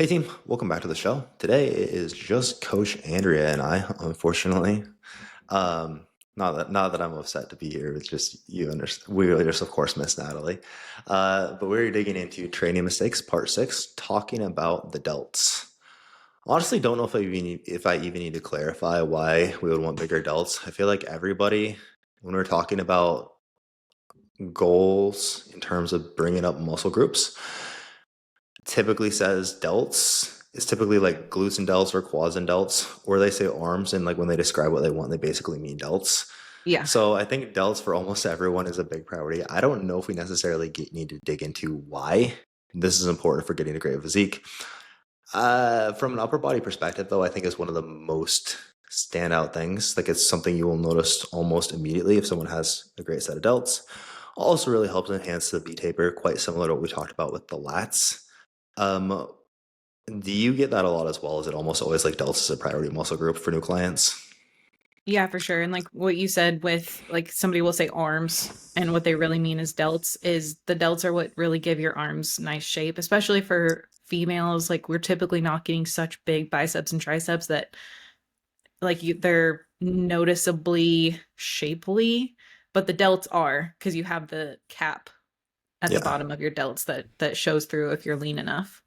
Hey team, welcome back to the show. Today it is just Coach Andrea and I, unfortunately. Not that I'm upset to be here. It's just you understand. We really just, of course, miss Natalie. But we're digging into training mistakes, part six, talking about the delts. Honestly, don't know if I even need to clarify why we would want bigger delts. I feel like everybody, when we're talking about goals in terms of bringing up muscle groups, typically says delts. It's typically like glutes and delts or quads and delts, or they say arms, and like when they describe what they want, they basically mean delts. Yeah, So I think delts for almost everyone is a big priority. I don't know if we necessarily need to dig into why this is important for getting a great physique. From an upper body perspective, though, I think is one of the most standout things. Like it's something you will notice almost immediately if someone has a great set of delts. Also really helps enhance the V taper, quite similar to what we talked about with the lats. Um, do you get that a lot as well? Is it almost always like delts is a priority muscle group for new clients? yeah, for sure. And like what you said with like somebody will say arms and what they really mean is delts is the delts are what really give your arms nice shape, especially for females. Like we're typically not getting such big biceps and triceps that they're noticeably shapely, but the delts are because you have the cap at the Yeah. bottom of your delts that shows through if you're lean enough.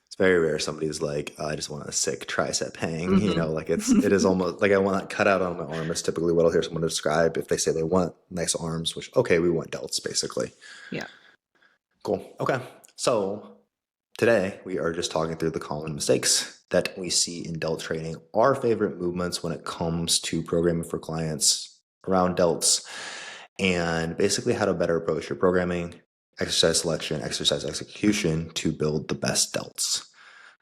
It's very rare somebody's like, "Oh, I just want a sick tricep hang." Hmm. Like it is almost like I want that cut out on my arm. It's typically what I'll hear someone describe if they say they want nice arms, which okay, we want delts basically. Yeah. Cool. Okay. So today we are just talking through the common mistakes that we see in delt training, our favorite movements when it comes to programming for clients around delts, and basically how to better approach your programming, exercise selection, exercise execution to build the best delts.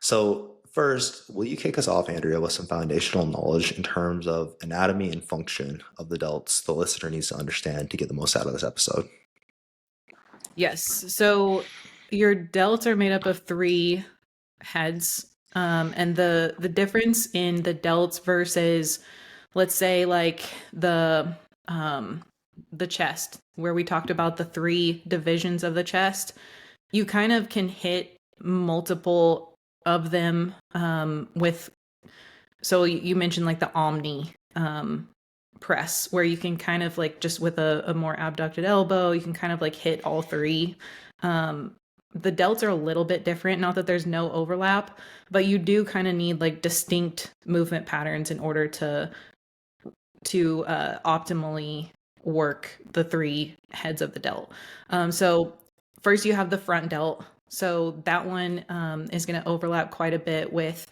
So first, will you kick us off, Andrea, with some foundational knowledge in terms of anatomy and function of the delts the listener needs to understand to get the most out of this episode? Yes. So your delts are made up of three heads. And the difference in the delts versus, let's say, like um, the chest, where we talked about the three divisions of the chest, you kind of can hit multiple of them with. So you mentioned like the Omni press, where you can kind of like just with a more abducted elbow, you can kind of like hit all three. Um, the delts are a little bit different, not that there's no overlap, but you do kind of need like distinct movement patterns in order to optimally work the three heads of the delt. So first you have the front delt. So that one is going to overlap quite a bit with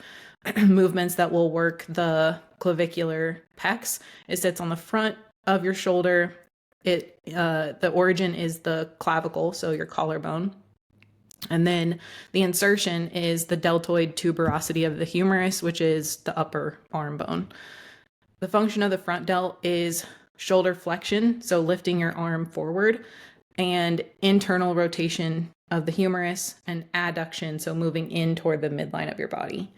movements that will work the clavicular pecs. It sits on the front of your shoulder. The origin is the clavicle, so your collarbone. And then the insertion is the deltoid tuberosity of the humerus, which is the upper arm bone. The function of the front delt is shoulder flexion, so lifting your arm forward, and internal rotation of the humerus, and adduction, so moving in toward the midline of your body.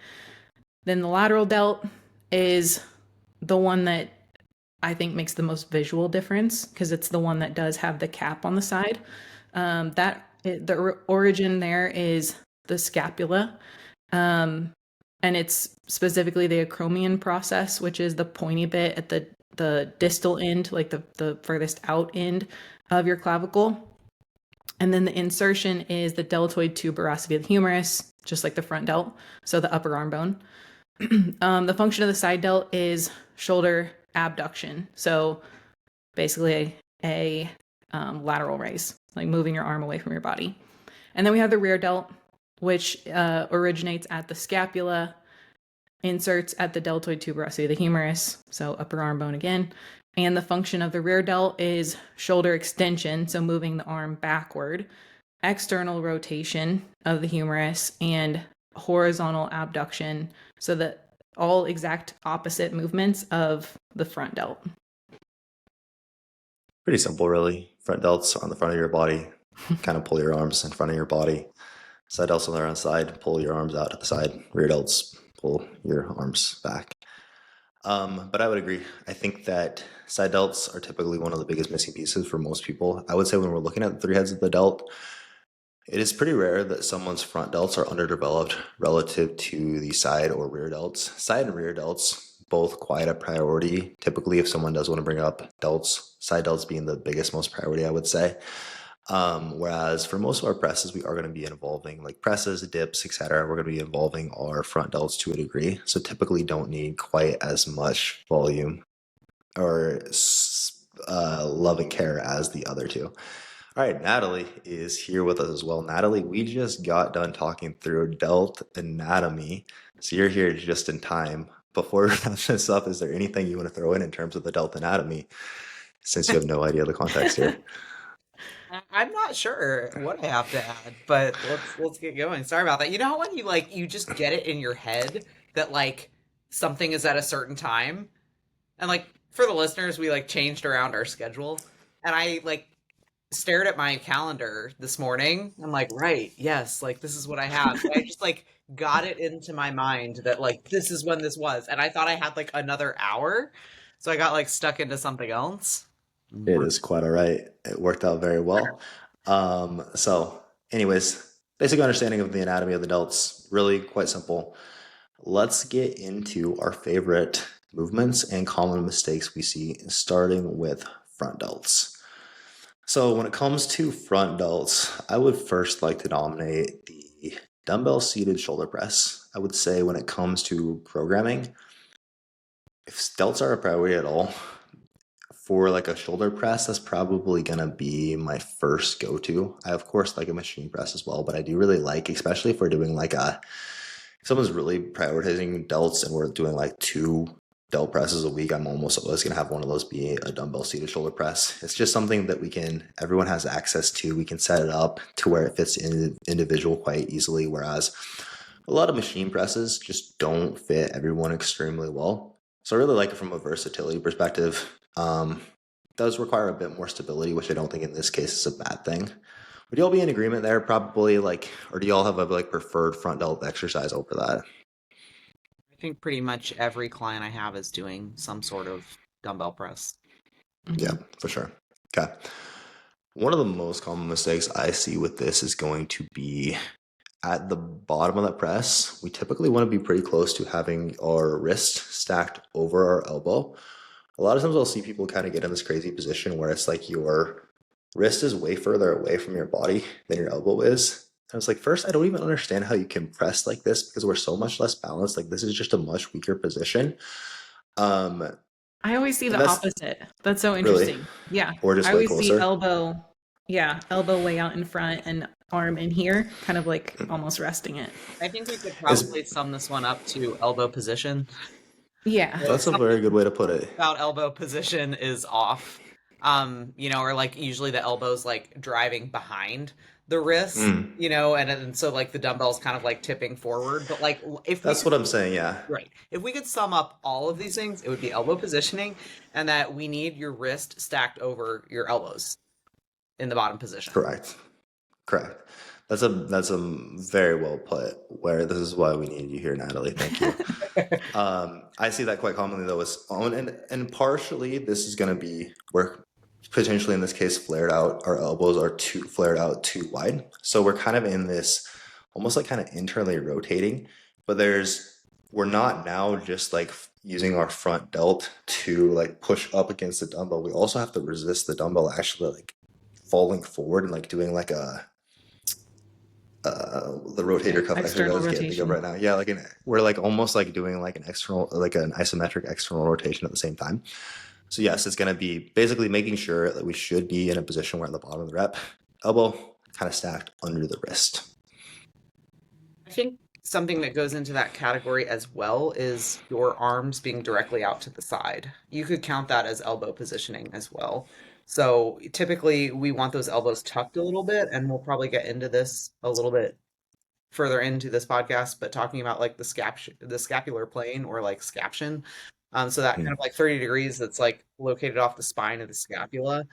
Then the lateral delt is the one that I think makes the most visual difference because it's the one that does have the cap on the side. The origin there is the scapula, and it's specifically the acromion process, which is the pointy bit at the distal end, like the furthest out end of your clavicle. And then the insertion is the deltoid tuberosity of the humerus, just like the front delt, so the upper arm bone. The function of the side delt is shoulder abduction. So basically a lateral raise, like moving your arm away from your body. And then we have the rear delt, which originates at the scapula, inserts at the deltoid tuberosity of the humerus, so upper arm bone again. And the function of the rear delt is shoulder extension, so moving the arm backward, external rotation of the humerus, and horizontal abduction, so that all exact opposite movements of the front delt. Pretty simple, really. Front delts on the front of your body, kind of pull your arms in front of your body. Side delts on the side, pull your arms out to the side. Rear delts, pull your arms back. But I would agree. I think that side delts are typically one of the biggest missing pieces for most people. I would say when we're looking at the three heads of the delt, It is pretty rare that someone's front delts are underdeveloped relative to the side or rear delts. Side and rear delts, both quite a priority. Typically, if someone does want to bring up delts, side delts being the biggest, most priority, I would say. Whereas for most of our presses, we are going to be involving like presses, dips, etc. We're going to be involving our front delts to a degree. So typically don't need quite as much volume or love and care as the other two. All right, Natalie is here with us as well. Natalie, we just got done talking through delt anatomy, so you're here just in time. Before we wrap this up, is there anything you want to throw in terms of the delt anatomy, since you have no idea the context here? I'm not sure what I have to add, but let's get going. Sorry about that. You know how when you just get it in your head that like something is at a certain time? And like for the listeners, we like changed around our schedule. And I like stared at my calendar this morning. I'm like, right, yes, like this is what I have. So I just like got it into my mind that like this is when this was. And I thought I had like another hour. So I got like stuck into something else. It is quite all right. It worked out very well. So, anyways, basic understanding of the anatomy of the delts, really quite simple. Let's get into our favorite movements and common mistakes we see, starting with front delts. So when it comes to front delts, I would first like to nominate the dumbbell seated shoulder press. I would say when it comes to programming, if delts are a priority at all, for like a shoulder press, that's probably gonna be my first go-to. I of course like a machine press as well, but I do really like, especially if we're doing like if someone's really prioritizing delts and we're doing like 2 delt presses a week, I'm almost always gonna have one of those be a dumbbell seated shoulder press. It's just something that everyone has access to. We can set it up to where it fits in individual quite easily, whereas a lot of machine presses just don't fit everyone extremely well. So I really like it from a versatility perspective. Does require a bit more stability, which I don't think in this case is a bad thing. Would y'all be in agreement there? Probably like, or do y'all have a like preferred front delt exercise over that? I think pretty much every client I have is doing some sort of dumbbell press. Yeah, Mhm. for sure. Okay. One of the most common mistakes I see with this is going to be at the bottom of that press. We typically want to be pretty close to having our wrist stacked over our elbow. A lot of times I'll see people kind of get in this crazy position where it's like your wrist is way further away from your body than your elbow is. I was like, first, I don't even understand how you can press like this because we're so much less balanced. Like this is just a much weaker position. Um, I always see and the that's opposite. That's so really, interesting. Yeah. or just I way always see closer. elbow, yeah, elbow way out in front and arm in here, kind of like almost resting it. I think we could Is probably sum this one up to elbow position. Yeah. So That's a something very good way to put it. about elbow position is off. Or like usually the elbow's like driving behind the wrist, Mm, and so like the dumbbell's kind of like tipping forward. But like if we that's could what I'm saying. Yeah, right, if we could sum up all of these things, it would be elbow positioning and that we need your wrist stacked over your elbows in the bottom position. correct. Correct. That's a very well put. Where this is why we need you here, Natalie. Thank you. I see that quite commonly though as on and partially this is going to be where potentially in this case flared out. Our elbows are too flared out too wide, so we're kind of in this almost like kind of internally rotating. But we're not now just like using our front delt to like push up against the dumbbell. We also have to resist the dumbbell actually like falling forward and like doing like the rotator cuff exercise I External was getting think of rotation. right now. Yeah, we're like almost like doing like an external, like an isometric external rotation at the same time. So yes, it's going to be basically making sure that we should be in a position where at the bottom of the rep, elbow kind of stacked under the wrist. I think something that goes into that category as well is your arms being directly out to the side. You could count that as elbow positioning as well. So typically we want those elbows tucked a little bit, and we'll probably get into this a little bit further into this podcast, but talking about like the scapular plane or like scaption. So that kind Hmm. of like 30 degrees that's like located off the spine of the scapula.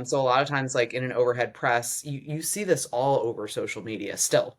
So a lot of times, like in an overhead press, you see this all over social media still.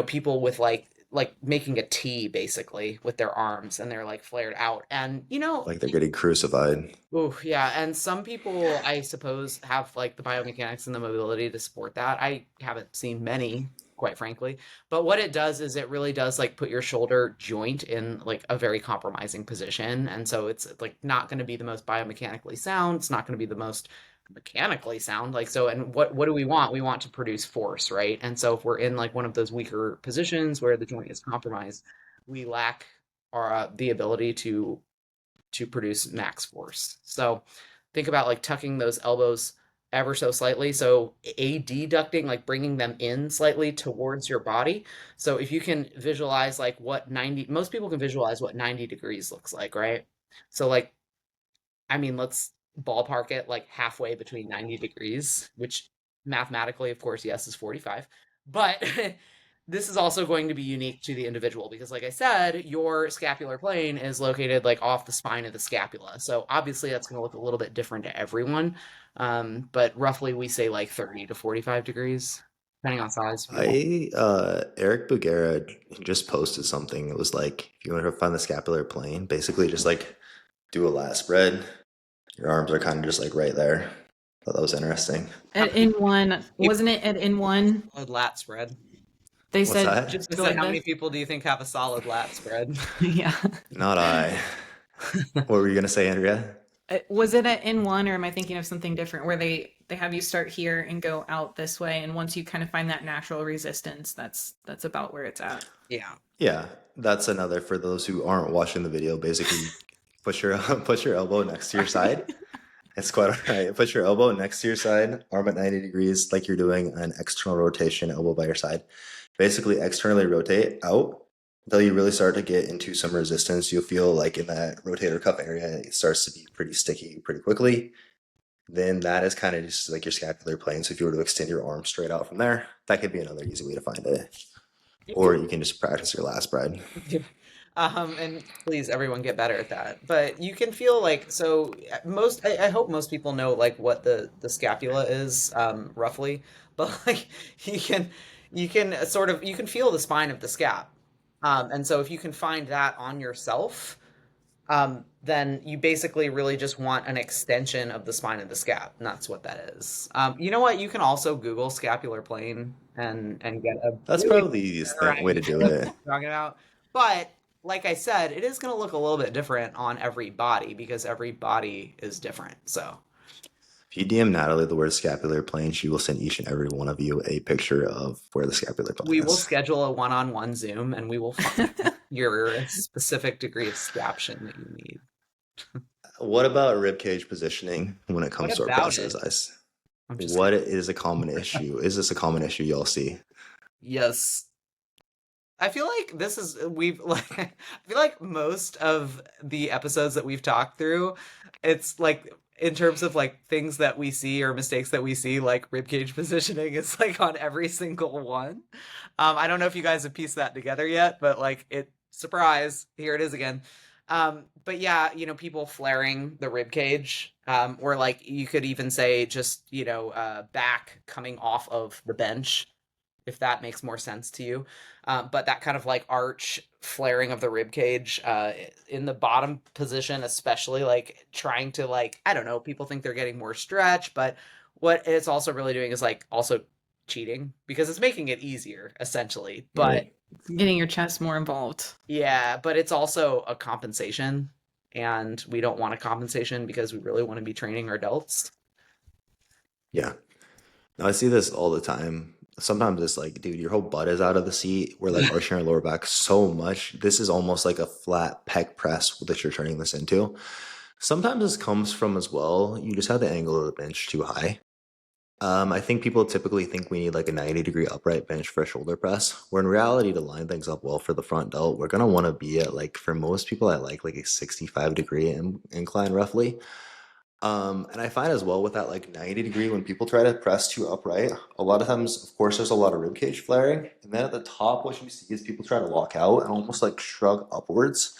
People with like like making a T basically with their arms, and they're like flared out. And Like they're getting crucified. oh yeah, and some people I suppose have like the biomechanics and the mobility to support that. I haven't seen many, quite frankly. But what it does is it really does like put your shoulder joint in like a very compromising position. And so it's like not going to be the most biomechanically sound. It's not going to be the most mechanically sound. Like so, and what do we want? We want to produce force, right? And so if we're in like one of those weaker positions where the joint is compromised, we lack our the ability to produce max force. So think about like tucking those elbows ever so slightly. So adducting, like bringing them in slightly towards your body. So if you can visualize like what 90, most people can visualize what 90 degrees looks like, right? So like, I mean, let's ballpark it like halfway between 90 degrees, which mathematically, of course, yes, is 45. But this is also going to be unique to the individual because, like I said, your scapular plane is located like off the spine of the scapula. So obviously, that's going to look a little bit different to everyone. But roughly, we say like 30 to 45 degrees, depending on size. Eric Bugera just posted something. It was like, if you want to find the scapular plane, basically just like do a lat spread. Your arms are kind of just like right there. Thought that was interesting. At N1, wasn't it at N1? A lat spread. They What's said that? just I go said, like how many this. people do you think have a solid lat spread? Yeah. Not I. What were you gonna say, Andrea? Was it at N1 or am I thinking of something different where they have you start here and go out this way, and once you kind of find that natural resistance, that's about where it's at. Yeah. Yeah, that's another for those who aren't watching the video. Basically, put your put your elbow next to your side. It's quite all right. Put your elbow next to your side, arm at 90 degrees, like you're doing an external rotation, elbow by your side. Basically, externally rotate out until you really start to get into some resistance. You'll feel like in that rotator cuff area, it starts to be pretty sticky pretty quickly. Then that is kind of just like your scapular plane. So if you were to extend your arm straight out from there, that could be another easy way to find it. Or you can just practice your last spread. And please, everyone get better at that. But you can feel like so I hope most people know like what the scapula is roughly, but like you can sort of you can feel the spine of the scap, and so if you can find that on yourself, then you basically really just want an extension of the spine of the scap, and that's what that is. You know what? You can also Google scapular plane and get a That's really probably the easiest better way to idea do of it. what I'm talking about. But like I said, it is going to look a little bit different on every body because every body is different. So If you DM Natalie the word scapular plane, she will send each and every one of you a picture of where the scapular plane we is. will schedule a one-on-one Zoom and we will find your specific degree of scaption that you need. What about rib cage positioning when it comes What to our about process? it? I'm just What is a common issue? Is this a common issue y'all see? yes. I feel like this is we've like I feel like most of the episodes that we've talked through, it's like in terms of like things that we see or mistakes that we see, like ribcage positioning is like on every single one. I don't know if you guys have pieced that together yet, but like it surprise, here it is again. But yeah, people flaring the rib cage, or like you could even say just, back coming off of the bench if that makes more sense to you. But that kind of like arch flaring of the rib cage in the bottom position, especially like trying to like, I don't know, people think they're getting more stretch, but what it's also really doing is like also cheating because it's making it easier essentially. But Right. Getting your chest more involved. yeah, but it's also a compensation. And we don't want a compensation because we really want to be training our delts. Yeah. No, I see this all the time. Sometimes it's like, dude, your whole butt is out of the seat. We're like arching our lower back so much. This is almost like a flat pec press that you're turning this into. Sometimes this comes from as well, you just have the angle of the bench too high. I think people typically think we need like a 90-degree upright bench for a shoulder press, where in reality, to line things up well for the front delt, we're gonna want to be at like, for most people, I like a 65-degree incline roughly. And I find as well with that like 90-degree, when people try to press too upright, a lot of times, of course, there's a lot of rib cage flaring. And then at the top, what you see is people try to walk out and almost like shrug upwards.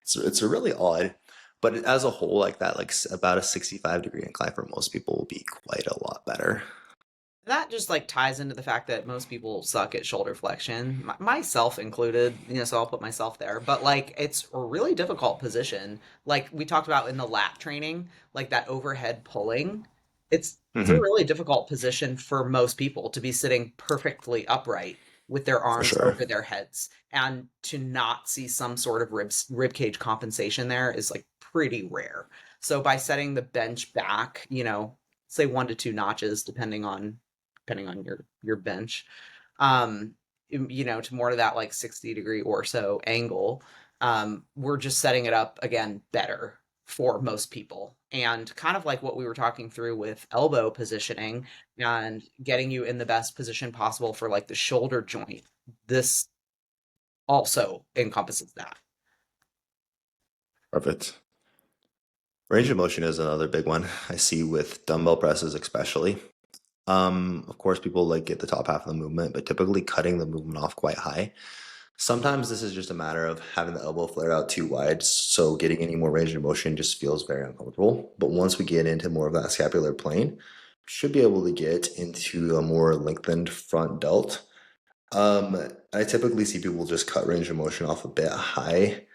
It's really odd. But as a whole, like that, like about a 65-degree incline for most people will be quite a lot better. that just like ties into the fact that most people suck at shoulder flexion, myself included, so I'll put myself there. But like, it's a really difficult position. Like we talked about in the lat training, like that overhead pulling. It's a Hmm. really difficult position for most people to be sitting perfectly upright with their For arms sure. over their heads, and to not see some sort of rib cage compensation there is like pretty rare. So by setting the bench back, say 1 to 2 notches, depending on your bench, um, to more to that like 60-degree or so angle, we're just setting it up again better for most people. And kind of like what we were talking through with elbow positioning and getting you in the best position possible for like the shoulder joint, this also encompasses that. Perfect. Range of motion is another big one I see with dumbbell presses, especially. Of course, people like get the top half of the movement, but typically cutting the movement off quite high. Sometimes this is just a matter of having the elbow flare out too wide, so getting any more range of motion just feels very uncomfortable. But once we get into more of that scapular plane, should be able to get into a more lengthened front delt. I typically see people just cut range of motion off a bit high.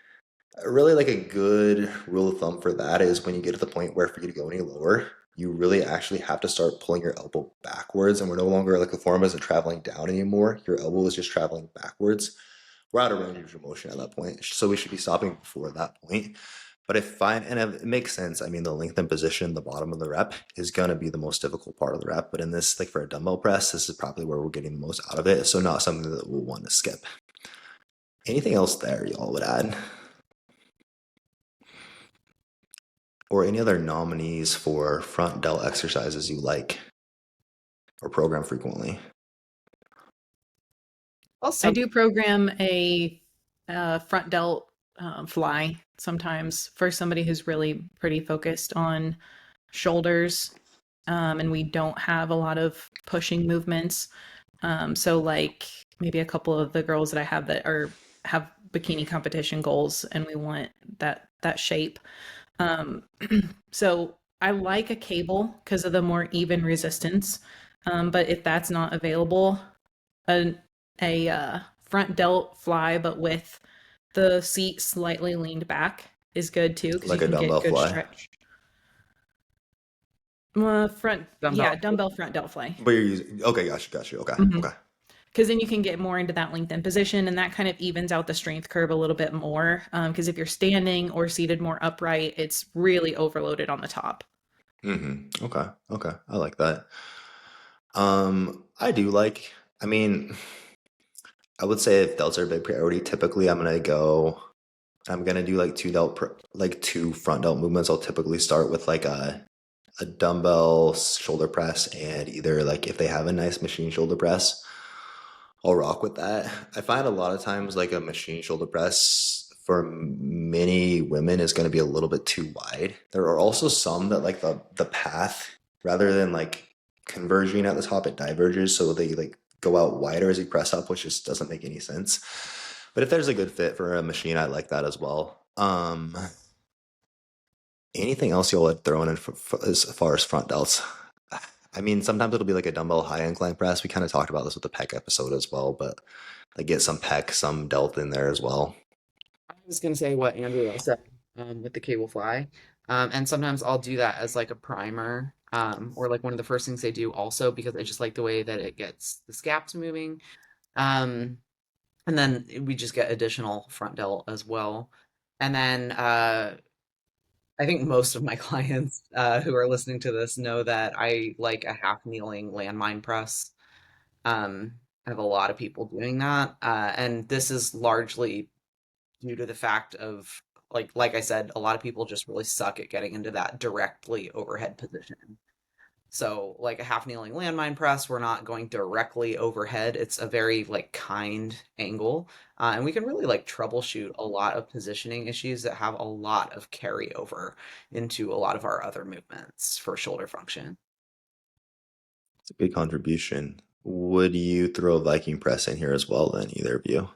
Really, like a good rule of thumb for that is when you get to the point where for you to go any lower, you really actually have to start pulling your elbow backwards, and we're no longer like the form isn't traveling down anymore. Your elbow is just traveling backwards. We're out of range of motion at that point, so we should be stopping before that point. But if fine, and it makes sense. I mean, the lengthened position, the bottom of the rep, is gonna be the most difficult part of the rep. But in this, like for a dumbbell press, this is probably where we're getting the most out of it. So not something that we'll want to skip. Anything else there y'all would add? Or any other nominees for front delt exercises you like or program frequently? I Also, do program a front delt fly sometimes for somebody who's really pretty focused on shoulders, and we don't have a lot of pushing movements. So like maybe a couple of the girls that I have that are have bikini competition goals, and we want that shape. Um, so I like a cable because of the more even resistance. But if that's not available, a front delt fly, but with the seat slightly leaned back is good too because you Like a can get dumbbell good fly? stretch. Front, yeah, dumbbell. dumbbell front delt fly. But you're using, okay, gotcha. Okay, Mhm. okay. Because then you can get more into that lengthened position, and that kind of evens out the strength curve a little bit more. Because if you're standing or seated more upright, it's really overloaded on the top. Okay. I like that. I do like, I mean, I would say if delts are a big priority, typically I'm gonna do like like two front delt movements. I'll typically start with like a dumbbell shoulder press, and either like if they have a nice machine shoulder press, I'll rock with that. I find a lot of times like a machine shoulder press for many women is going to be a little bit too wide. There are also some that like the path rather than like converging at the top, it diverges, so they like go out wider as you press up, which just doesn't make any sense. But if there's a good fit for a machine, I like that as well. Anything else y'all would throw in as far as front delts? I mean, sometimes it'll be like a dumbbell high incline press. We kind of talked about this with the pec episode as well, but like get some pec, some delt in there as well. I was gonna say what Andrew said with the cable fly, and sometimes I'll do that as like a primer, or like one of the first things I do also because I just like the way that it gets the scaps moving, um, and then we just get additional front delt as well, and then I think most of my clients who are listening to this know that I like a half kneeling landmine press. I have a lot of people doing that, and this is largely due to the fact of like I said, a lot of people just really suck at getting into that directly overhead position. So like a half kneeling landmine press, we're not going directly overhead. It's a very like kind angle. And we can really like troubleshoot a lot of positioning issues that have a lot of carryover into a lot of our other movements for shoulder function. It's a good contribution. Would you throw a Viking press in here as well then, either of you?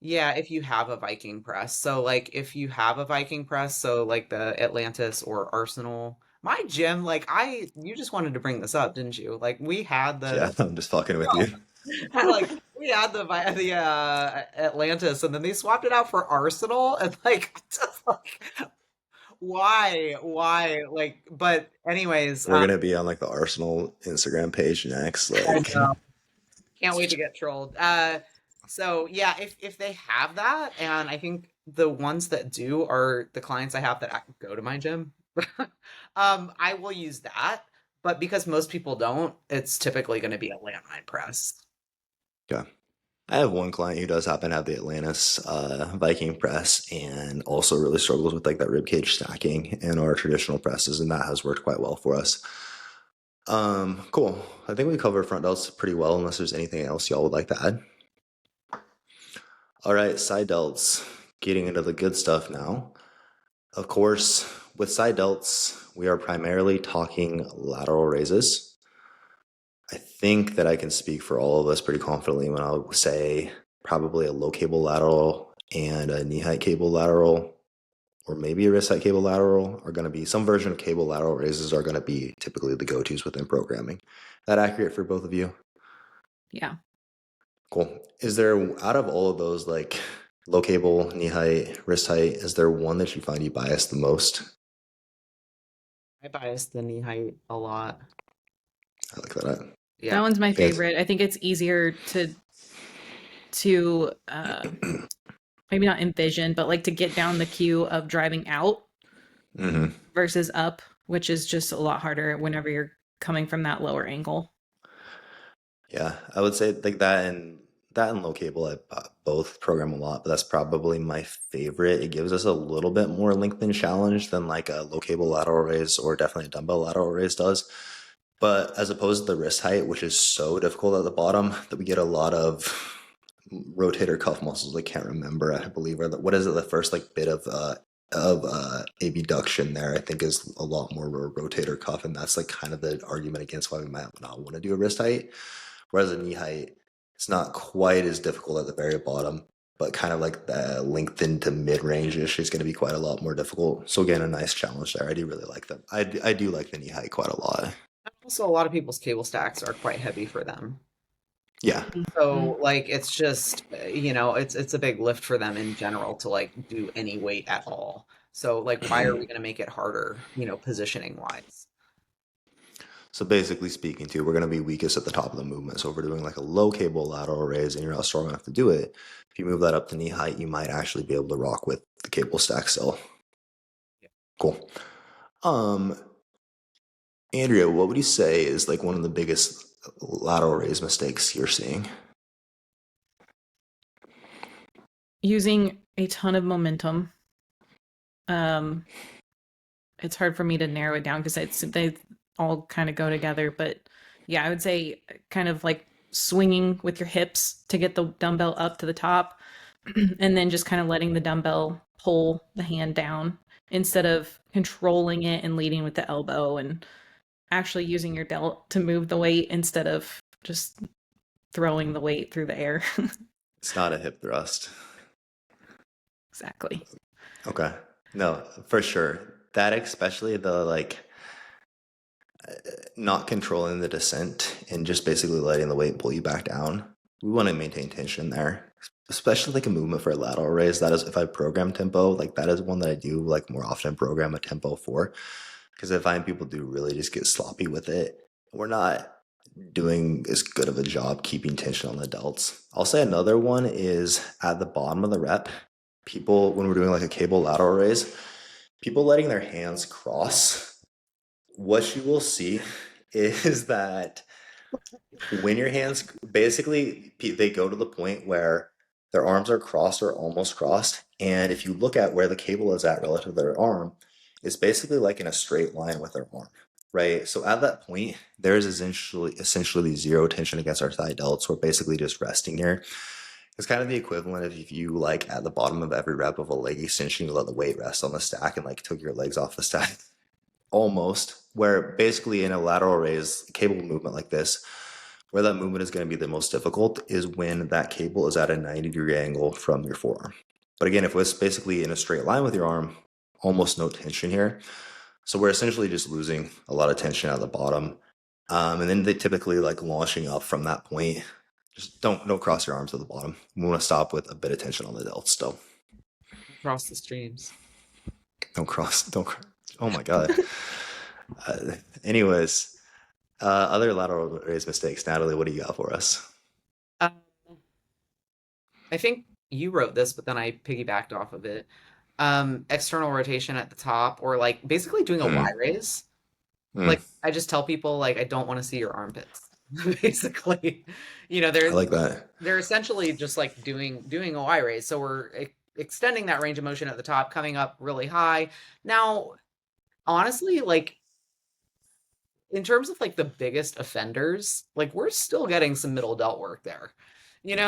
Yeah, if you have a Viking press. So like if you have a Viking press, so like the Atlantis or Arsenal, My gym, like you just wanted to bring this up, didn't you? Like we had Yeah, the I'm just fucking with you. like we had the Atlantis, and then they swapped it out for Arsenal, and like just like why like. But anyways, We're gonna be on like the Arsenal Instagram page next. I Like, know. Can't wait to get trolled. So yeah, if they have that, and I think the ones that do are the clients I have that go to my gym, I will use that. But because most people don't, it's typically going to be a landmine press. yeah. I have one client who does happen to have the Atlantis Viking press and also really struggles with like that rib cage stacking in our traditional presses, and that has worked quite well for us. Cool. I think we covered front delts pretty well, unless there's anything else y'all would like to add. All right, side delts. Getting into the good stuff now. Of course, with side delts, we are primarily talking lateral raises. I think that I can speak for all of us pretty confidently when I'll say probably a low cable lateral and a knee height cable lateral, or maybe a wrist height cable lateral, are going to be some version of cable lateral raises are going to be typically the go-tos within programming. That accurate for both of you? Yeah. Cool. Is there, out of all of those, like low cable, knee height, wrist height, is there one that you find you bias the most? I bias the knee height a lot. I like that. Yeah. That one's my Yes. favorite. I think it's easier to maybe not envision, but like to get down the queue of driving out versus up, which is just a lot harder whenever you're coming from that lower angle. Yeah, I would say like that and low cable I both program a lot, but that's probably my favorite. It gives us a little bit more length and challenge than like a low cable lateral raise or definitely a dumbbell lateral raise does. But as opposed to the wrist height, which is so difficult at the bottom, that we get a lot of rotator cuff muscles. I can't remember. I believe or what is it? The first like bit of abduction there, I think, is a lot more rotator cuff, and that's like kind of the argument against why we might not want to do a wrist height. Whereas a knee height, it's not quite as difficult at the very bottom, but kind of like the lengthened to mid-range ish is going to be quite a lot more difficult. So again, a nice challenge there. I do really like them. I do like the knee height quite a lot. Also, a lot of people's cable stacks are quite heavy for them. Yeah. So like it's just it's a big lift for them in general to like do any weight at all. So like why are we going to make it harder, positioning wise? So basically speaking too, we're going to be weakest at the top of the movement. So if we're doing like a low cable lateral raise and you're not strong enough to do it, if you move that up to knee height, you might actually be able to rock with the cable stack still. Yeah. Cool. Andrea, what would you say is like one of the biggest lateral raise mistakes you're seeing? Using a ton of momentum. It's hard for me to narrow it down because they all kind of go together. But yeah, I would say kind of like swinging with your hips to get the dumbbell up to the top, and then just kind of letting the dumbbell pull the hand down instead of controlling it and leading with the elbow, and actually using your delt to move the weight instead of just throwing the weight through the air. It's not a hip thrust. Exactly. Okay. No, for sure. That especially the like not controlling the descent and just basically letting the weight pull you back down. We want to maintain tension there, especially like a movement for a lateral raise. That is, if I program tempo, like that is one that I do like more often program a tempo for, because I find people do really just get sloppy with it. We're not doing as good of a job keeping tension on the delts. I'll say another one is at the bottom of the rep. People, when we're doing like a cable lateral raise, people letting their hands cross. What you will see is that when your hands basically they go to the point where their arms are crossed or almost crossed, and if you look at where the cable is at relative to their arm, it's basically like in a straight line with their arm, right? So at that point, there's essentially zero tension against our thigh delts. We're basically just resting here. It's kind of the equivalent of if you like at the bottom of every rep of a leg extension, you let the weight rest on the stack and like took your legs off the stack. Almost, where basically in a lateral raise cable movement like this, where that movement is going to be the most difficult is when that cable is at a 90-degree angle from your forearm. But again, if it's basically in a straight line with your arm, almost no tension here. So we're essentially just losing a lot of tension at the bottom. And then they typically like launching up from that point. Just don't cross your arms at the bottom. We want to stop with a bit of tension on the delts still. Across the streams. Don't cross. Don't. Oh my god. Anyways, other lateral raise mistakes. Natalie, what do you got for us? Um, I think you wrote this, but then I piggybacked off of it. External rotation at the top, or like basically doing a Y Mm, raise. mm, Like I just tell people like I don't want to see your armpits. Basically, I like that. they're essentially just like doing a Y raise. So we're extending that range of motion at the top, coming up really high. Now, honestly, like in terms of like the biggest offenders, like we're still getting some middle delt work there.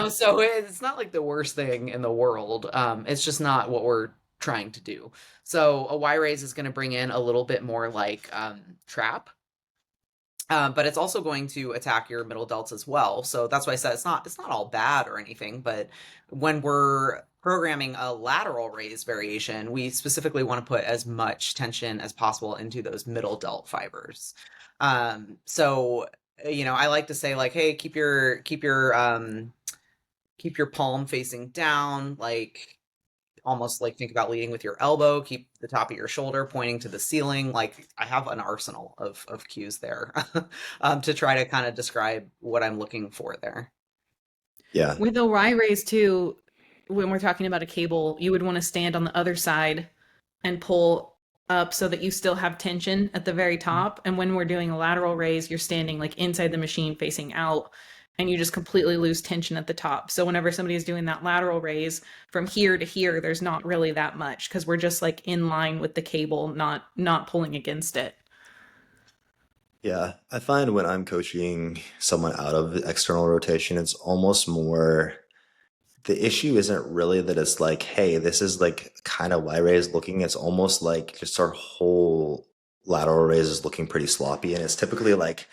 So it's not like the worst thing in the world. It's just not what we're trying to do. So a Y raise is going to bring in a little bit more like trap. But it's also going to attack your middle delts as well. So that's why I said it's not all bad or anything. But when we're programming a lateral raise variation, we specifically want to put as much tension as possible into those middle delt fibers. So I like to say like, hey, keep your palm facing down, like almost like think about leading with your elbow, keep the top of your shoulder pointing to the ceiling. Like I have an arsenal of cues there to try to kind of describe what I'm looking for there. Yeah. With a Y raise too, when we're talking about a cable, you would want to stand on the other side and pull up so that you still have tension at the very top. And when we're doing a lateral raise, you're standing like inside the machine facing out and you just completely lose tension at the top. So whenever somebody is doing that lateral raise from here to here, there's not really that much because we're just like in line with the cable, not pulling against it. Yeah. I find when I'm coaching someone out of external rotation, it's almost more the issue isn't really that it's like, hey, this is like kind of Y raise looking. It's almost like just our whole lateral raise is looking pretty sloppy. And it's typically like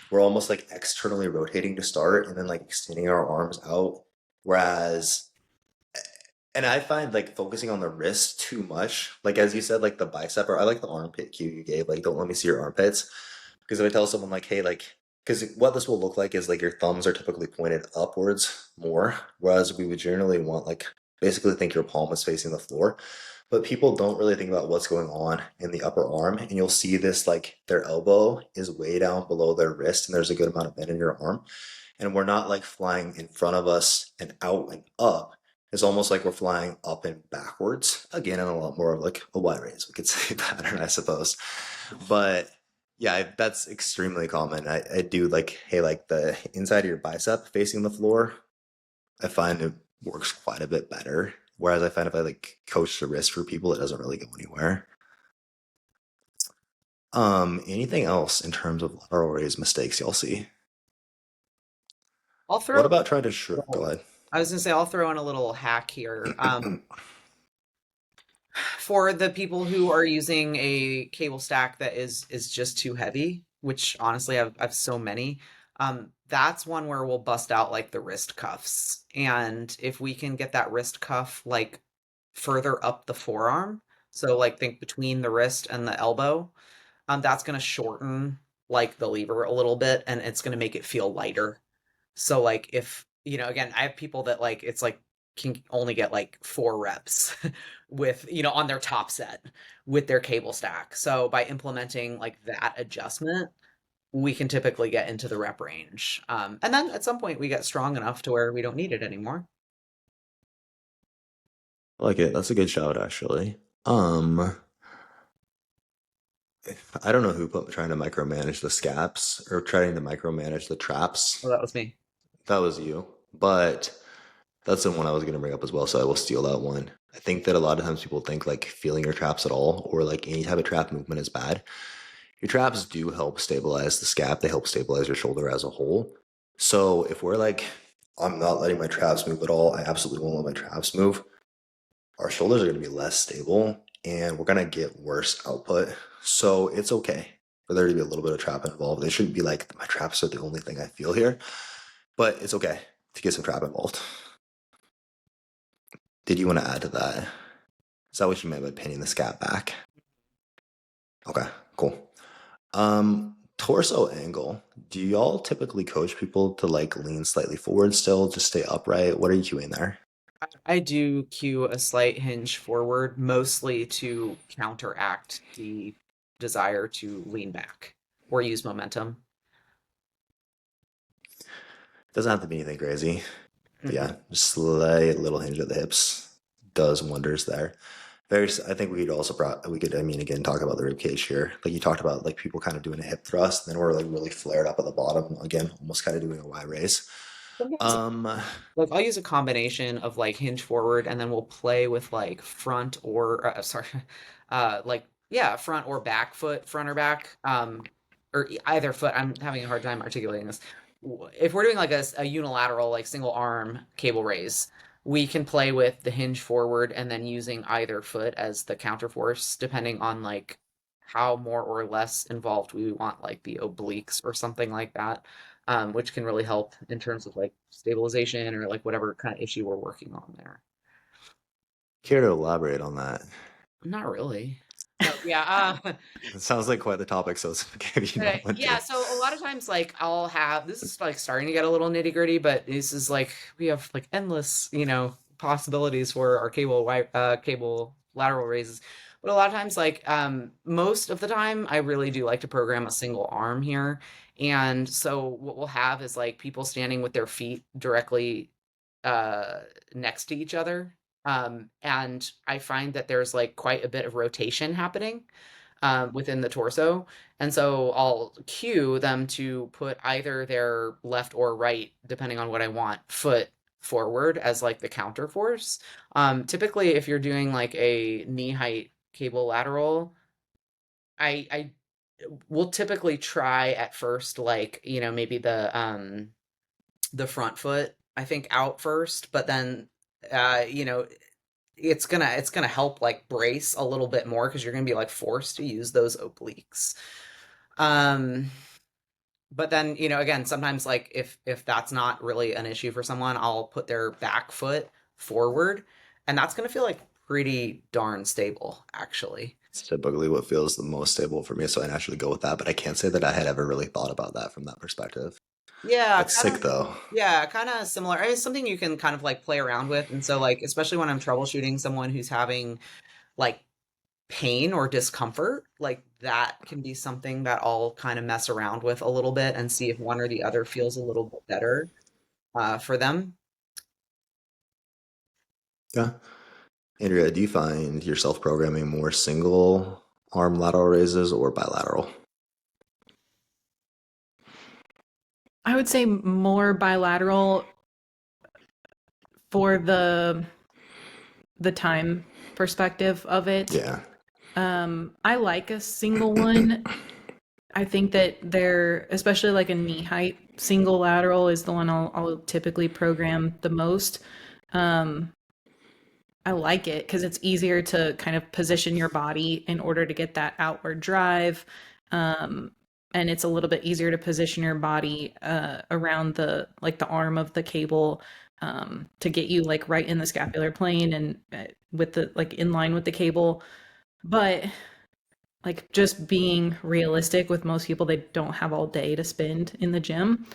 we're almost like externally rotating to start and then like extending our arms out. Whereas, and I find like focusing on the wrist too much, like as you said, like the bicep, or I like the armpit cue you gave, like don't let me see your armpits. Because if I tell someone like, hey, like, because what this will look like is like your thumbs are typically pointed upwards more, whereas we would generally want like basically think your palm is facing the floor. But people don't really think about what's going on in the upper arm, and you'll see this like their elbow is way down below their wrist, and there's a good amount of bend in your arm. And we're not like flying in front of us and out and up. It's almost like we're flying up and backwards. Again, in a lot more of like a Y raise, we could say pattern, I suppose. But yeah, that's extremely common. I do like, hey, like the inside of your bicep facing the floor, I find it works quite a bit better. Whereas I find if I like coach the wrist for people, it doesn't really go anywhere. Anything else in terms of lateral raise mistakes y'all see? I'll What throw about trying to shrug? Go ahead. I was gonna say I'll throw in a little hack here. For the people who are using a cable stack that is just too heavy, which honestly I've so many, that's one where we'll bust out like the wrist cuffs. And if we can get that wrist cuff like further up the forearm, so like think between the wrist and the elbow, that's gonna shorten like the lever a little bit and it's gonna make it feel lighter. So like if, again, I have people that like it's like can only get like 4 reps with, on their top set with their cable stack. So by implementing like that adjustment, we can typically get into the rep range. And then at some point we get strong enough to where we don't need it anymore. I like it. That's a good shout, actually. Um, I don't know who put trying to micromanage the scaps or trying to micromanage the traps. Oh, that was me. That was you. But that's the one I was going to bring up as well, so I will steal that one. I think that a lot of times people think like feeling your traps at all or like any type of trap movement is bad. Your traps do help stabilize the scap, they help stabilize your shoulder as a whole. So if we're like, I'm not letting my traps move at all, I absolutely won't let my traps move, our shoulders are going to be less stable and we're going to get worse output. So it's okay for there to be a little bit of trap involved. It shouldn't be like my traps are the only thing I feel here, but it's okay to get some trap involved. Did you want to add to that? Is that what you meant by pinning the scap back? Okay, cool. Torso angle. Do y'all typically coach people to like lean slightly forward still, just stay upright? What are you doing there? I do cue a slight hinge forward, mostly to counteract the desire to lean back or use momentum. Doesn't have to be anything crazy. But Mhm. yeah, just slight little hinge at the hips does wonders there. I think we could also, we could, I mean, again, talk about the rib cage here. Like you talked about, like people kind of doing a hip thrust, and then we're like really flared up at the bottom. Again, almost kind of doing a Y raise. Sometimes Um, like I'll use a combination of like hinge forward and then we'll play with like front or sorry, like yeah, front or back foot, front or back, or either foot. I'm having a hard time articulating this. If we're doing like a unilateral like single arm cable raise, we can play with the hinge forward and then using either foot as the counterforce, depending on like how more or less involved we want like the obliques or something like that, which can really help in terms of like stabilization or like whatever kind of issue we're working on there. Care to elaborate on that? Not really. No, yeah. It sounds like quite the topic, so it's okay if you don't want Yeah, to. so a lot of times like I'll have this is like starting to get a little nitty-gritty, but this is like we have like endless, possibilities for our cable lateral raises. But a lot of times like most of the time I really do like to program a single arm here. And so what we'll have is like people standing with their feet directly uh next to each other. And I find that there's like quite a bit of rotation happening within the torso. And so I'll cue them to put either their left or right, depending on what I want, foot forward as like the counter force. Typically, if you're doing like a knee height cable lateral, I will typically try at first, like, maybe the front foot, I think out first, but then, uh, you know, it's gonna help like brace a little bit more because you're gonna be like forced to use those obliques. Um, but then, again, sometimes like if that's not really an issue for someone, I'll put their back foot forward, and that's gonna feel like pretty darn stable, actually. It's typically what feels the most stable for me, so I naturally go with that. But I can't say that I had ever really thought about that from that perspective. Yeah, That's sick, though. kind of similar. It's something you can kind of like play around with, and so like especially when I'm troubleshooting someone who's having like pain or discomfort, like that can be something that I'll kind of mess around with a little bit and see if one or the other feels a little bit better for them. Yeah. Andrea, do you find yourself programming more single arm lateral raises or bilateral? I would say more bilateral for the time perspective of it. Yeah. I like a single one. I think that they're, especially like a knee height single lateral is the one I'll typically program the most. Um, I like it because it's easier to kind of position your body in order to get that outward drive. Um, and it's a little bit easier to position your body around the arm of the cable to get you like right in the scapular plane and with the like in line with the cable. But like just being realistic with most people, they don't have all day to spend in the gym.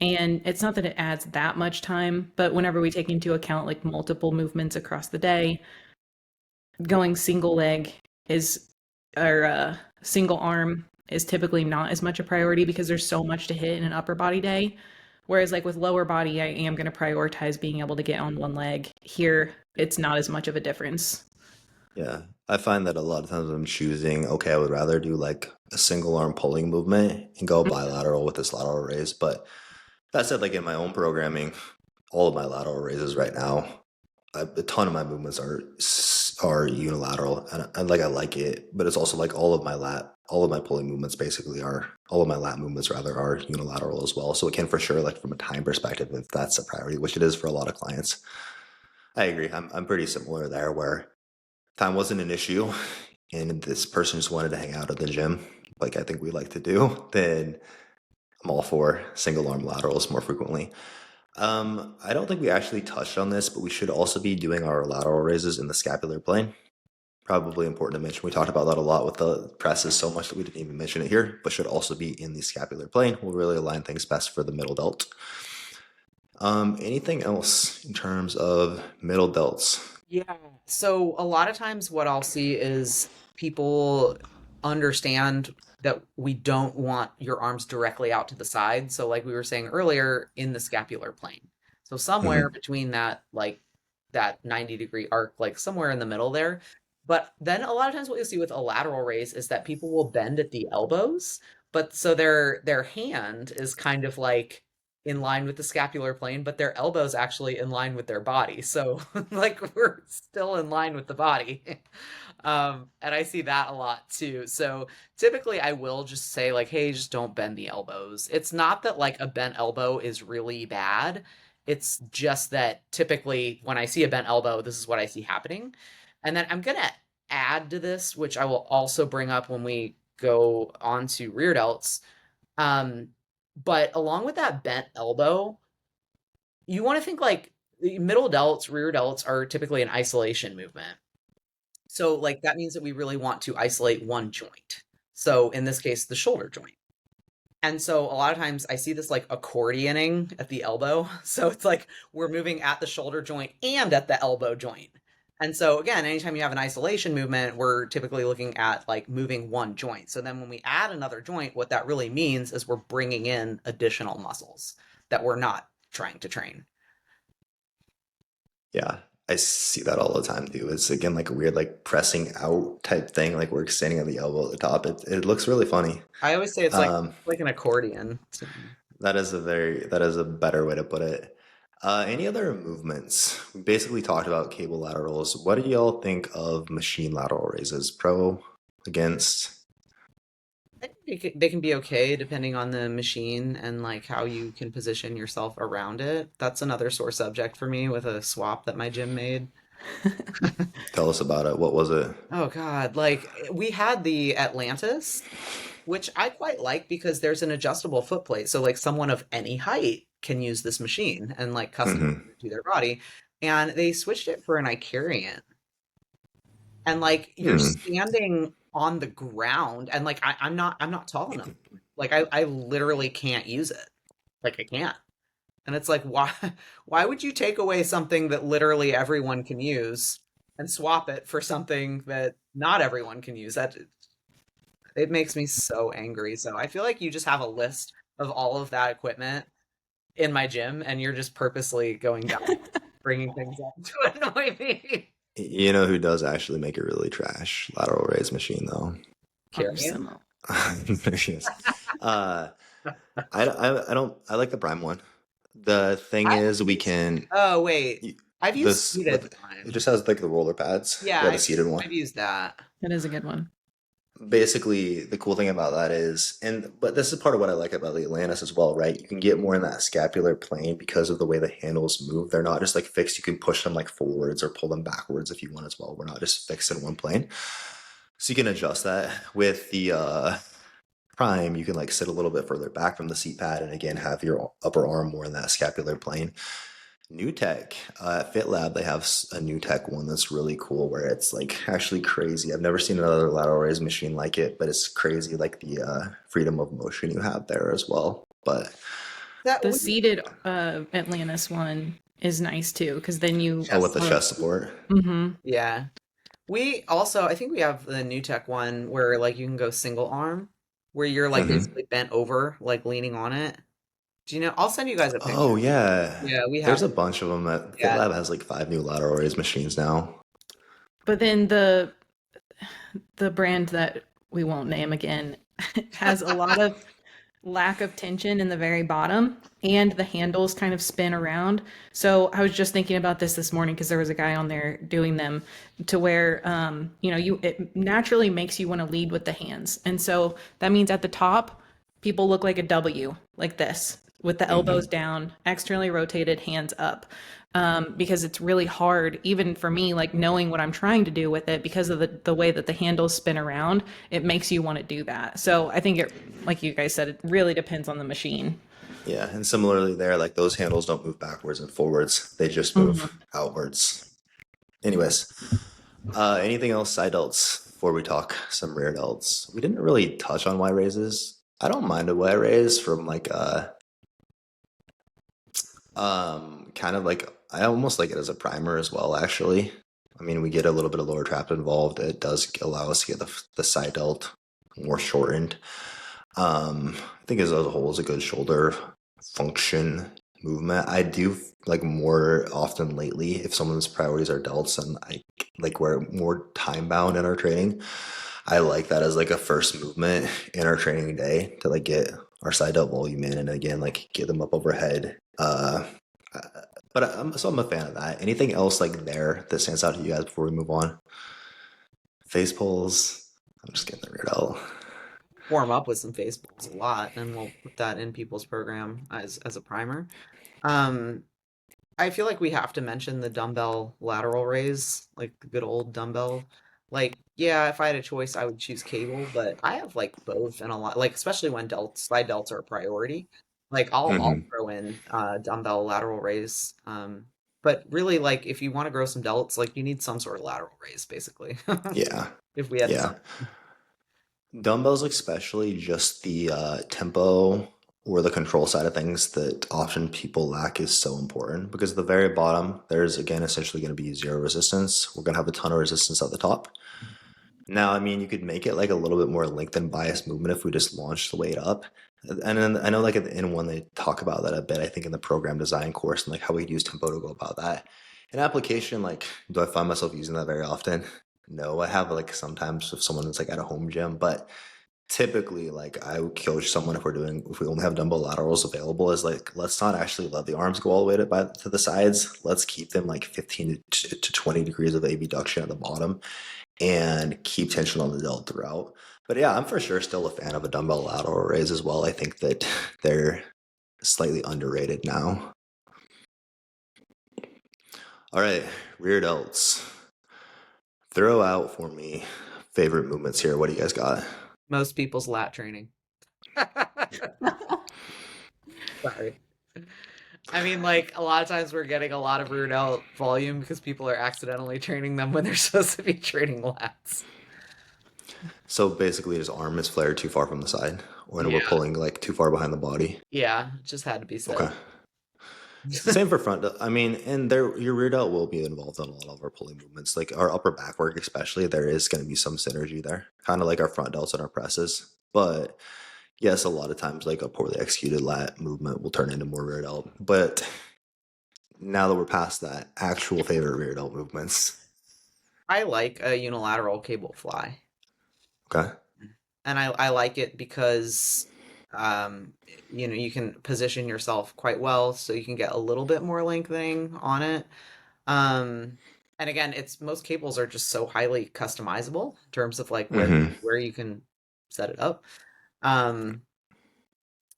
And it's not that it adds that much time, but whenever we take into account like multiple movements across the day, going single leg is or single arm is typically not as much a priority because there's so much to hit in an upper body day. Whereas like with lower body, I am going to prioritize being able to get on one leg. Here, it's not as much of a difference. Yeah. I find that a lot of times I'm choosing, okay, I would rather do like a single arm pulling movement and go bilateral with this lateral raise. But that said, like in my own programming, all of my lateral raises right now, a ton of my movements are unilateral, and like I like it, but it's also like all of my pulling movements basically are all of my lat movements rather are unilateral as well. So it can for sure, like from a time perspective, if that's a priority, which it is for a lot of clients, I agree. I'm pretty similar there, where time wasn't an issue, and this person just wanted to hang out at the gym, like I think we like to do, then I'm all for single arm laterals more frequently. I don't think we actually touched on this, but we should also be doing our lateral raises in the scapular plane. Probably important to mention. We talked about that a lot with the presses so much that we didn't even mention it here, but should also be in the scapular plane. Will really align things best for the middle delt. Anything else in terms of middle delts? Yeah. So a lot of times what I'll see is people understand that we don't want your arms directly out to the side. So like we were saying earlier, in the scapular plane. So somewhere Mhm. between that, like that 90-degree arc, like somewhere in the middle there. But then a lot of times what you'll see with a lateral raise is that people will bend at the elbows, but so their hand is kind of like in line with the scapular plane, but their elbows actually in line with their body. So like we're still in line with the body. And I see that a lot too. So typically I will just say like, hey, just don't bend the elbows. It's not that like a bent elbow is really bad. It's just that typically when I see a bent elbow, this is what I see happening. And then I'm gonna add to this, which I will also bring up when we go on to rear delts. Um, but along with that bent elbow, you want to think like the middle delts, rear delts are typically an isolation movement. So like that means that we really want to isolate one joint. So in this case, the shoulder joint. And so a lot of times I see this like accordioning at the elbow. So it's like we're moving at the shoulder joint and at the elbow joint. And so again, anytime you have an isolation movement, we're typically looking at like moving one joint. So then when we add another joint, what that really means is we're bringing in additional muscles that we're not trying to train. Yeah, I see that all the time too. It's again like a weird like pressing out type thing, like we're extending at the elbow at the top. It looks really funny. I always say it's Um, like an accordion. that is a better way to put it. Any other movements? We basically talked about cable laterals. What do y'all think of machine lateral raises? Pro, against? I think they can be okay depending on the machine and like how you can position yourself around it. That's another sore subject for me with a swap that my gym made. Tell us about it. What was it? Oh God, like we had the Atlantis, which I quite like because there's an adjustable foot plate. So like someone of any height can use this machine and like customize Hmm. it to their body. And they switched it for an Icarian. And like you're Hmm. standing on the ground and like I'm not tall enough. Like I literally can't use it. Like I can't. And it's like why would you take away something that literally everyone can use and swap it for something that not everyone can use? That it makes me so angry. So I feel like you just have a list of all of that equipment in my gym and you're just purposely going down bringing things up to annoy me. You know who does actually make a really trash lateral raise machine though? Carrying. Arsenal. Yes. Uh, I don't I like the prime one. The thing I is we can Oh wait. I've used this seated with it time. just has like the roller pads. Yeah, Yeah, the seated one. I've used that. That is a good one. Basically, the cool thing about that is, and but this is part of what I like about the Atlantis as well, right? You can get more in that scapular plane because of the way the handles move. They're not just like fixed. You can push them like forwards or pull them backwards if you want as well. We're not just fixed in one plane. So you can adjust that with the Prime. You can like sit a little bit further back from the seat pad and again have your upper arm more in that scapular plane. New tech at FitLab, they have a new tech one that's really cool where it's like actually crazy. I've never seen another lateral raise machine like it, but it's crazy like the freedom of motion you have there as well. But That The we seated Atlantis one is nice too, because then you. oh, with the Chest. chest support. Mm-hmm. Yeah. We also, I think we have the new tech one where like you can go single arm, where you're like Hmm. basically bent over, like leaning on it. Do you know? I'll send you guys a Oh picture. yeah, Yeah, we there's have. a bunch of them. That Yeah. FitLab has like 5 new lateral raise machines now. But then the brand that we won't name again has a lot of lack of tension in the very bottom, and the handles kind of spin around. So I was just thinking about this morning because there was a guy on there doing them to where you it naturally makes you want to lead with the hands. And so that means at the top people look like a W, like this, with the elbows Hmm. down, externally rotated, hands up. Because it's really hard, even for me, like knowing what I'm trying to do with it, because of the way that the handles spin around, it makes you want to do that. So I think it, like you guys said, it really depends on the machine. Yeah, and similarly there, like those handles don't move backwards and forwards; they just move Mhm. outwards. Anyways, Anything else side delts before we talk some rear delts? We didn't really touch on Y raises. I don't mind a Y raise from like kind of like I almost like it as a primer as well, actually. I mean, we get a little bit of lower trap involved. It does allow us to get the side delt more shortened. I think as a whole is a good shoulder function movement. I do like more often lately if someone's priorities are delts and I like we're more time bound in our training. I like that as like a first movement in our training day to like get our side delt volume in and again like get them up overhead. But I'm a fan of that. Anything else like there that stands out to you guys before we move on? Face pulls. I'm just getting the rear delt. Warm up with some face pulls a lot, and we'll put that in people's program as a primer. Um, I feel like we have to mention the dumbbell lateral raise, like the good old dumbbell. Like, yeah, if I had a choice, I would choose cable, but I have like both and a lot, like especially when delts, slide delts are a priority. Like I'll Hmm. throw in dumbbell lateral raise. But really, like if you want to grow some delts, like you need some sort of lateral raise, basically. Yeah, If we had to, yeah. Dumbbells, especially just the tempo or the control side of things that often people lack is so important because at the very bottom, there's again essentially going to be zero resistance. We're going to have a ton of resistance at the top. Now, I mean, you could make it like a little bit more lengthened bias movement if we just launch the weight up. And then I know like at the end one, they talk about that a bit, I think in the program design course and like how we use tempo to go about that. In application, like, do I find myself using that very often? No, I have like sometimes if someone is like at a home gym, but typically like I would coach someone if we only have dumbbell laterals available is like let's not actually let the arms go all the way to the sides. Let's keep them like 15 to 20 degrees of abduction at the bottom and keep tension on the delt throughout. But yeah, I'm for sure still a fan of a dumbbell lateral raise as well. I think that they're slightly underrated now. All right, rear delts. Throw out for me favorite movements here. What do you guys got? most people's lat training. Sorry. I mean, like a lot of times we're getting a lot of rear delt volume because people are accidentally training them when they're supposed to be training lats. So basically, his arm is flared too far from the side, or we're Yeah. pulling like too far behind the body. Yeah, it just had to be Okay. said. It's the same for front. I mean, and there your rear delt will be involved in a lot of our pulling movements, like our upper back work, especially. There is going to be some synergy there, kind of like our front delts and our presses. But yes, a lot of times, like a poorly executed lat movement will turn into more rear delt. But now that we're past that, actual favorite rear delt movements. I like a unilateral cable fly. Okay. And I like it because um you can position yourself quite well so you can get a little bit more lengthening on it. Um and again, it's most cables are just so highly customizable in terms of like Mm-hmm. where you can set it up. Um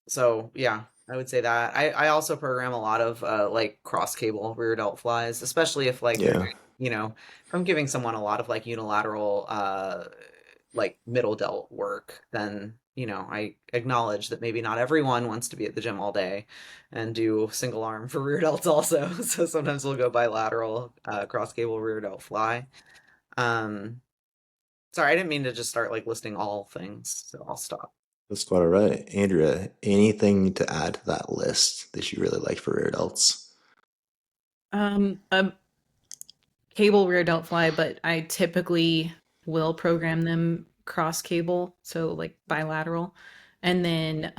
So yeah, I would say that. I also program a lot of like cross cable rear delt flies, especially if like they're Yeah. doing, if I'm giving someone a lot of like unilateral like middle delt work, then I acknowledge that maybe not everyone wants to be at the gym all day and do single arm for rear delts also. So sometimes we'll go bilateral cross cable rear delt fly. Um Sorry, I didn't mean to just start like listing all things, so I'll stop. That's quite all right. Andrea, anything to add to that list that you really like for rear delts? A cable rear delt fly, but I typically will program them cross cable, so like bilateral, and then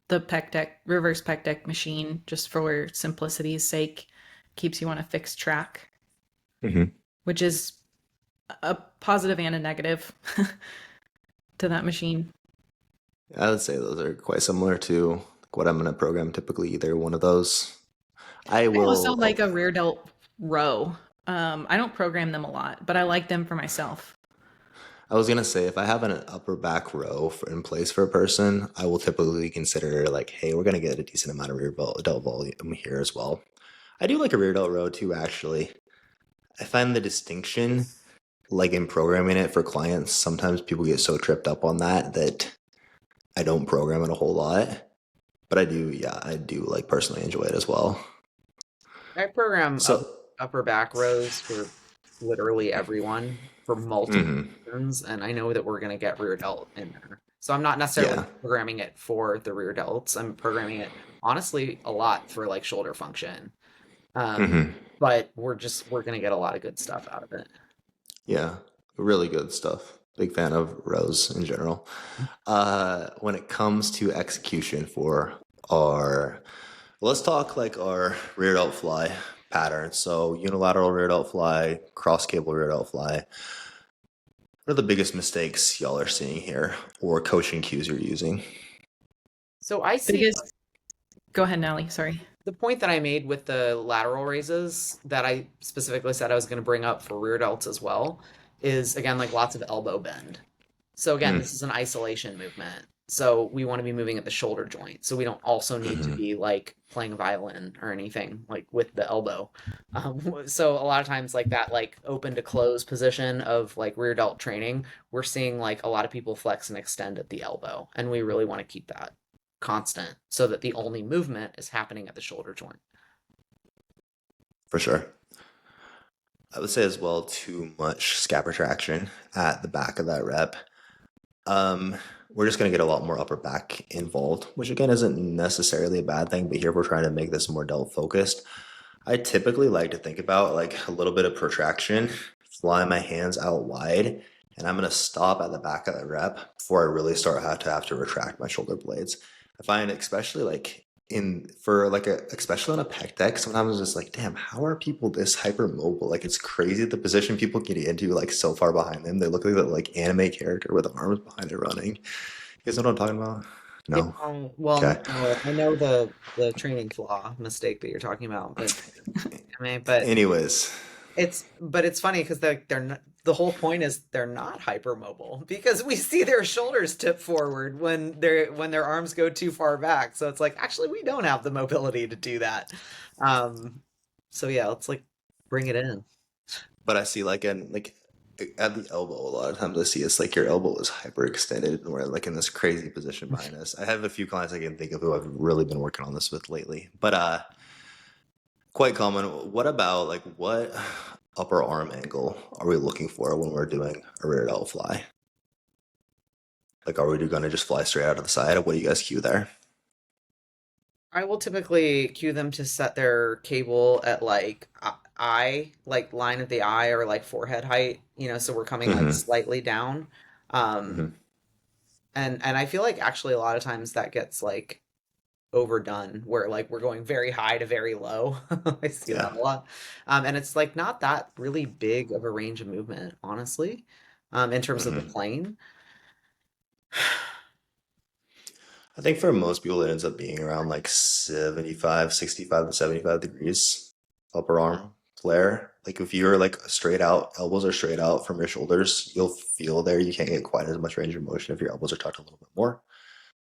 the pec deck, reverse pec deck machine, just for simplicity's sake, keeps you on a fixed track, Mm-hmm. which is a positive and a negative to that machine. I would say those are quite similar to what I'm going to program typically, either one of those. I I also will. like Oh, a rear delt row. I don't program them a lot, but I like them for myself. I was going to say if I have an upper back row in place for a person, I will typically consider like, hey, we're going to get a decent amount of delt volume here as well. I do like a rear delt row too, actually. I find the distinction, like in programming it for clients, sometimes people get so tripped up on that I don't program it a whole lot. But I do, yeah, I do like personally enjoy it as well. I program So, upper back rows for literally everyone for multiple Hmm. reasons, and I know that we're going to get rear delt in there. So I'm not necessarily Yeah. programming it for the rear delts. I'm programming it honestly a lot for like shoulder function. Um, Hmm. but we're going to get a lot of good stuff out of it. Yeah. Really good stuff. Big fan of rows in general. When it comes to execution for our, let's talk like our rear delt fly pattern. So unilateral rear delt fly, cross cable rear delt fly. What are the biggest mistakes y'all are seeing here, or coaching cues you're using? So I see Biggest, go ahead, Natalie. Sorry. the point that I made with the lateral raises that I specifically said I was going to bring up for rear delts as well is again like lots of elbow bend. So again, Hmm. this is an isolation movement. So we want to be moving at the shoulder joint. So we don't also need to Hmm. be like playing violin or anything like with the elbow. So a lot of times like that like open to close position of like rear delt training, we're seeing like a lot of people flex and extend at the elbow, and we really want to keep that constant so that the only movement is happening at the shoulder joint. For sure. I would say as well, too much scap retraction at the back of that rep. Um, we're just going to get a lot more upper back involved, which again isn't necessarily a bad thing, but here we're trying to make this more delt focused. I typically like to think about like a little bit of protraction, fly my hands out wide, and I'm going to stop at the back of the rep before I really start have to retract my shoulder blades. I find especially like in for like a especially on a pec deck, sometimes it's just like, damn, how are people this hypermobile? Like it's crazy the position people get into like so far behind them. They look like the like anime character with arms behind it running. You guys know what I'm talking about? Yeah, No. well, Okay. no, I know the training flaw mistake that you're talking about, but I mean, but Anyways, it's funny because they're not, the whole point is they're not hypermobile because we see their shoulders tip forward when their arms go too far back. So it's like actually we don't have the mobility to do that. Um, so yeah, let's like bring it in. but I see like at the elbow, a lot of times I see it's like your elbow is hyperextended and we're like in this crazy position behind us. I have a few clients I can think of who I've really been working on this with lately. But quite common. What about like what upper arm angle are we looking for when we're doing a rear delt fly? Like are we gonna just fly straight out of the side? What do you guys cue there? I will typically cue them to set their cable at like eye, like line of the eye or like forehead height, so we're coming like Hmm. slightly down. Um, Hmm. and I feel like actually a lot of times that gets like overdone where like we're going very high to very low. I see Yeah. that a lot. And it's like not that really big of a range of movement, honestly, in terms of the Hmm. plane. I think for most people it ends up being around like 75, 65 to 75 degrees upper arm flare. Like if you're like straight out, elbows are straight out from your shoulders, you'll feel there. You can't get quite as much range of motion if your elbows are tucked a little bit more.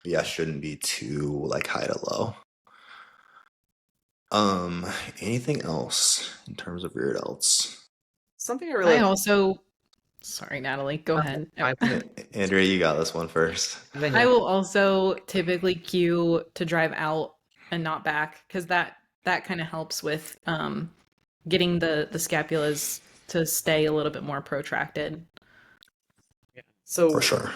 But yeah, shouldn't be too like high to low. Um, anything else in terms of rear delts? Something I really I like. also, sorry, Natalie, go ahead. I, Andrea, you got this one first. I will also typically cue to drive out and not back because that kind of helps with getting the scapulas to stay a little bit more protracted. For so sure.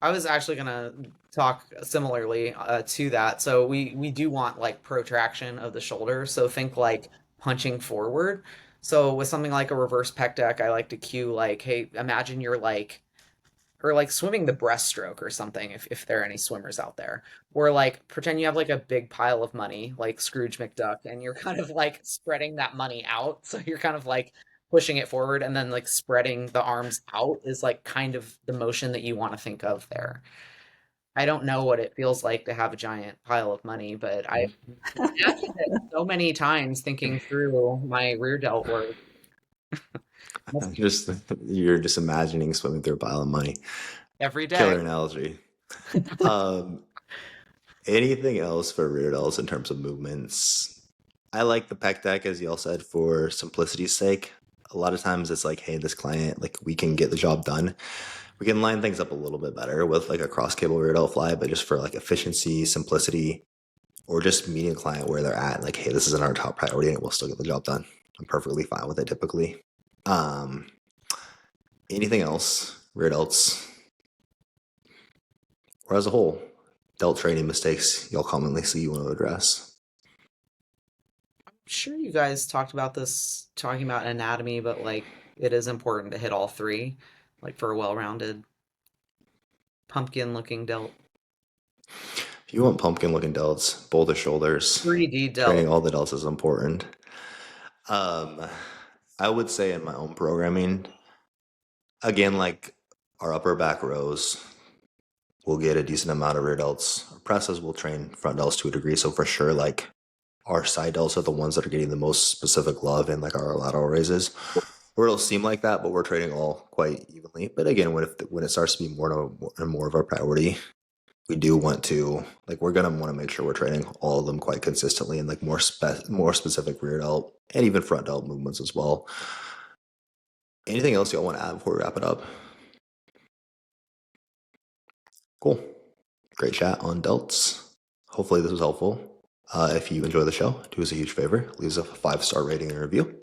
I was actually gonna talk similarly to that. So we do want like protraction of the shoulder. So think like punching forward. So with something like a reverse pec deck, I like to cue like, hey, imagine you're like or like swimming the breaststroke or something if there are any swimmers out there. Or like pretend you have like a big pile of money, like Scrooge McDuck, and you're kind of like spreading that money out. So you're kind of like pushing it forward and then like spreading the arms out is like kind of the motion that you want to think of there. I don't know what it feels like to have a giant pile of money, but I imagined it so many times thinking through my rear delt work. Just you're just imagining swimming through a pile of money. Every day. Killer analogy. Um, anything else for rear delts in terms of movements? I like the pec deck, as y'all said, for simplicity's sake. A lot of times it's like, hey, this client, like we can get the job done. We can line things up a little bit better with like a cross cable rear delt fly, but just for like efficiency, simplicity, or just meeting a client where they're at, like, hey, this isn't our top priority and we'll still get the job done. I'm perfectly fine with it typically. Anything else, rear delts, or as a whole, delt training mistakes y'all commonly see you want to address? I'm sure you guys talked about this talking about anatomy, but like it is important to hit all three, like for a well-rounded pumpkin looking delt. If you want pumpkin looking delts, boulder shoulders, 3D training delt. all the delts is important. I would say in my own programming, again, like our upper back rows, we'll get a decent amount of rear delts. Our presses will train front delts to a degree. So for sure, like our side delts are the ones that are getting the most specific love in like our lateral raises. Where it'll seem like that, but we're training all quite evenly. But again, when it starts to be more and more of our priority, we do want to we're gonna want to make sure we're training all of them quite consistently and like more specific rear delt and even front delt movements as well. Anything else y'all want to add before we wrap it up? Cool. Great chat on delts. Hopefully this was helpful. If you enjoy the show, do us a huge favor, leave us a 5-star rating and review.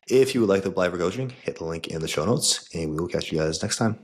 If you would like the live coaching, hit the link in the show notes, and we will catch you guys next time.